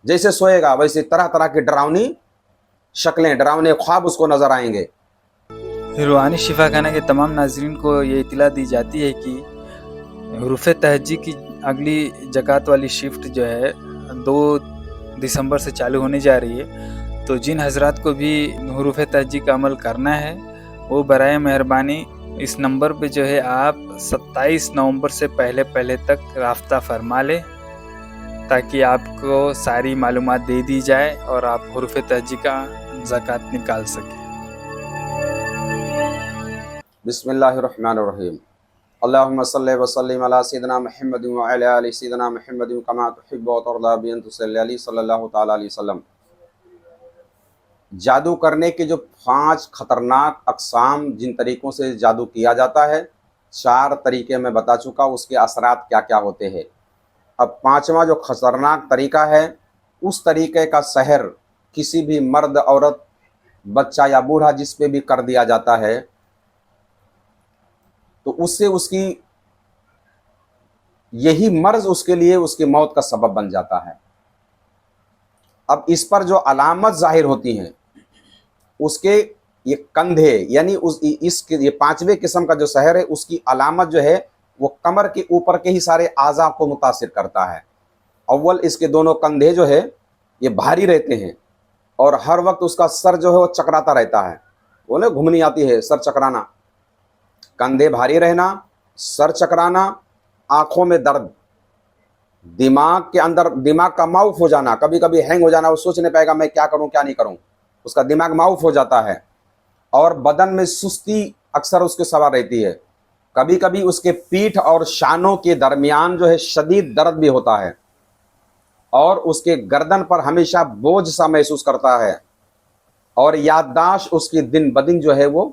جیسے سوئے گا ویسے طرح طرح کی ڈراؤنی شکلیں، ڈراؤنے خواب اس کو نظر آئیں گے۔ روحانی شفا خانہ کے تمام ناظرین کو یہ اطلاع دی جاتی ہے کہ حروف تہجی کی اگلی زکوٰۃ والی شفٹ جو ہے 2 دسمبر سے چالو ہونے جا رہی ہے، تو جن حضرات کو بھی حروف تہجی کا عمل کرنا ہے وہ برائے مہربانی اس نمبر پہ جو ہے آپ 27 نومبر سے پہلے تک رابطہ فرما لیں، تاکہ آپ کو ساری معلومات دے دی جائے اور آپ حروف تہجی کا زکوٰۃ نکال سکیں۔ بسم اللہ الرحمن الرحیم۔ اللہم صلی وسلم علی سیدنا محمد وعلی آل سیدنا محمد کما تحب و ترضی بان تصلی علیہ صلی اللہ تعالی علیہ وسلم۔ جادو کرنے کے جو 5 خطرناک اقسام جن طریقوں سے جادو کیا جاتا ہے، 4 طریقے میں بتا چکا، اس کے اثرات کیا کیا ہوتے ہیں۔ اب 5واں جو خطرناک طریقہ ہے، اس طریقے کا سحر کسی بھی مرد، عورت، بچہ یا بوڑھا جس پہ بھی کر دیا جاتا ہے تو اس سے اس کی یہی مرض اس کے لیے اس کی موت کا سبب بن جاتا ہے۔ اب اس پر جو علامت ظاہر ہوتی ہیں، اس کے یہ کندھے، یعنی یہ 5ویں قسم کا جو سحر ہے، اس کی علامت جو ہے وہ کمر کے اوپر کے ہی سارے اعضاء کو متاثر کرتا ہے۔ اول اس کے دونوں کندھے جو ہے یہ بھاری رہتے ہیں، اور ہر وقت اس کا سر جو ہے وہ چکراتا رہتا ہے، وہ نا گھومنی آتی ہے، سر چکرانا، کندھے بھاری رہنا، سر چکرانا، آنکھوں میں درد، دماغ کے اندر دماغ کا معاف ہو جانا، کبھی کبھی ہینگ ہو جانا، وہ سوچنے پائے گا میں کیا کروں کیا نہیں کروں، اس کا دماغ معاف ہو جاتا ہے، اور بدن میں سستی اکثر اس کے سوار رہتی ہے، کبھی کبھی اس کے پیٹھ اور شانوں کے درمیان جو ہے شدید درد بھی ہوتا ہے، اور اس کے گردن پر ہمیشہ بوجھ سا محسوس کرتا ہے، اور یادداشت اس کی دن بدن جو ہے وہ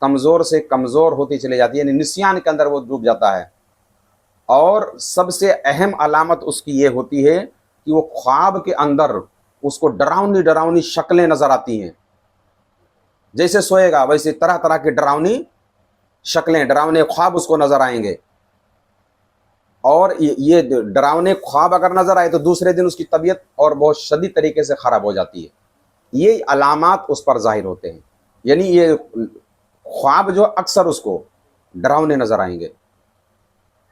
کمزور سے کمزور ہوتی چلی جاتی ہے، یعنی نسیان کے اندر وہ ڈوب جاتا ہے۔ اور سب سے اہم علامت اس کی یہ ہوتی ہے کہ وہ خواب کے اندر اس کو ڈراؤنی شکلیں نظر آتی ہیں، جیسے سوئے گا ویسے طرح طرح کی ڈراؤنی شکلیں، ڈراؤنے خواب اس کو نظر آئیں گے، اور یہ ڈراؤنے خواب اگر نظر آئے تو دوسرے دن اس کی طبیعت اور بہت شدید طریقے سے خراب ہو جاتی ہے۔ یہ علامات اس پر ظاہر ہوتے ہیں، یعنی یہ خواب جو اکثر اس کو ڈراؤنے نظر آئیں گے۔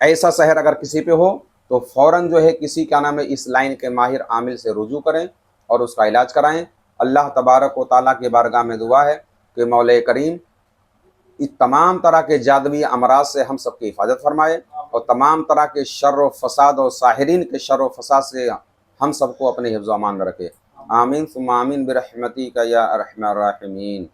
ایسا سحر اگر کسی پہ ہو تو فوراً جو ہے کسی کیا نام ہے اس لائن کے ماہر عامل سے رجوع کریں اور اس کا علاج کرائیں۔ اللہ تبارک و تعالیٰ کی بارگاہ میں دعا ہے کہ مولا کریم اس تمام طرح کے جادوی امراض سے ہم سب کی حفاظت فرمائے، اور تمام طرح کے شر و فساد اور ساحرین کے شر و فساد سے ہم سب کو اپنے حفظ و امان میں رکھے۔ آمین ثم آمین برحمتک یا ارحم الراحمین۔